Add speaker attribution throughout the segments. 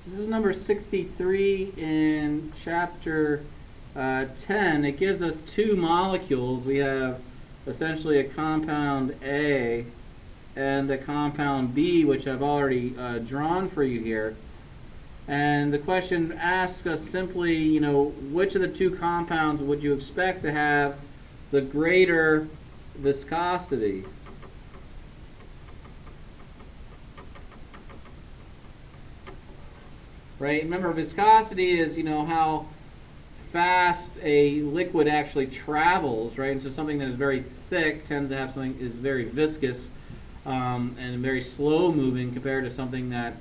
Speaker 1: This is number 63 in chapter 10. It gives us two molecules. We have essentially a compound A and a compound B, which I've already drawn for you here. And the question asks us simply, which of the two compounds would you expect to have the greater viscosity? Right? Remember, viscosity is, how fast a liquid actually travels, right? And so something that is very thick tends to have something is very viscous and very slow moving compared to something that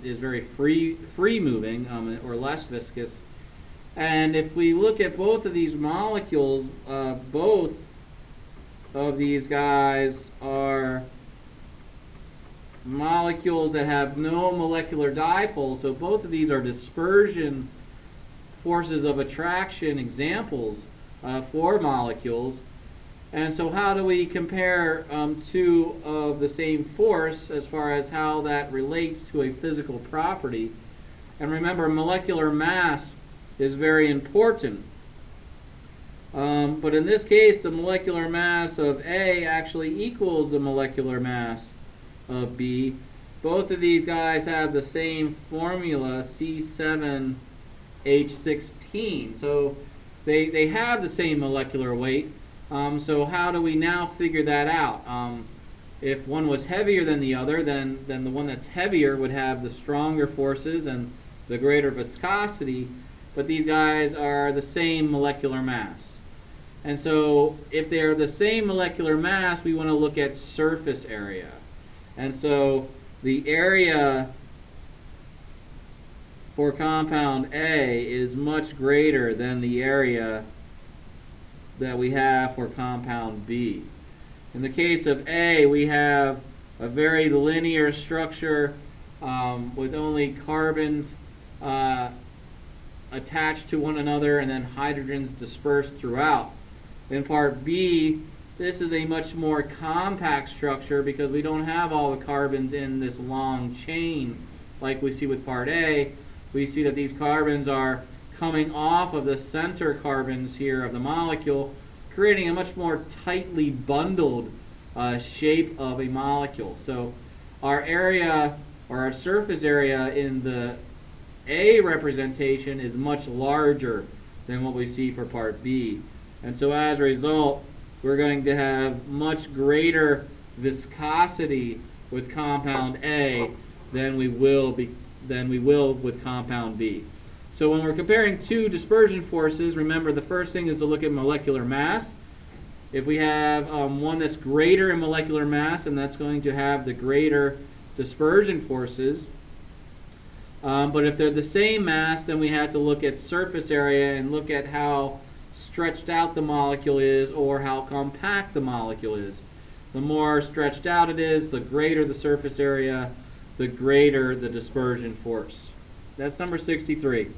Speaker 1: is very free moving or less viscous. And if we look at both of these molecules, both of these guys are molecules that have no molecular dipole, so both of these are dispersion forces of attraction examples for molecules. And so how do we compare two of the same force as far as how that relates to a physical property? And remember, molecular mass is very important. But in this case, the molecular mass of A actually equals the molecular mass of B. Both of these guys have the same formula, Ch7H16. So they have the same molecular weight. So how do we now figure that out? If one was heavier than the other, then the one that's heavier would have the stronger forces and the greater viscosity. But these guys are the same molecular mass. And so if they're the same molecular mass, we want to look at surface area. And so the area for compound A is much greater than the area that we have for compound B. In the case of A, we have a very linear structure with only carbons attached to one another and then hydrogens dispersed throughout. In part B, this is a much more compact structure because we don't have all the carbons in this long chain like we see with part A. We see that these carbons are coming off of the center carbons here of the molecule, creating a much more tightly bundled shape of a molecule. So our area, or our surface area in the A representation is much larger than what we see for part B. And so as a result, we're going to have much greater viscosity with compound A than we will with compound B. So when we're comparing two dispersion forces, remember the first thing is to look at molecular mass. If we have one that's greater in molecular mass, and that's going to have the greater dispersion forces. But if they're the same mass, then we have to look at surface area and look at how stretched out the molecule is or how compact the molecule is. The more stretched out it is, the greater the surface area, the greater the dispersion force. That's number 63.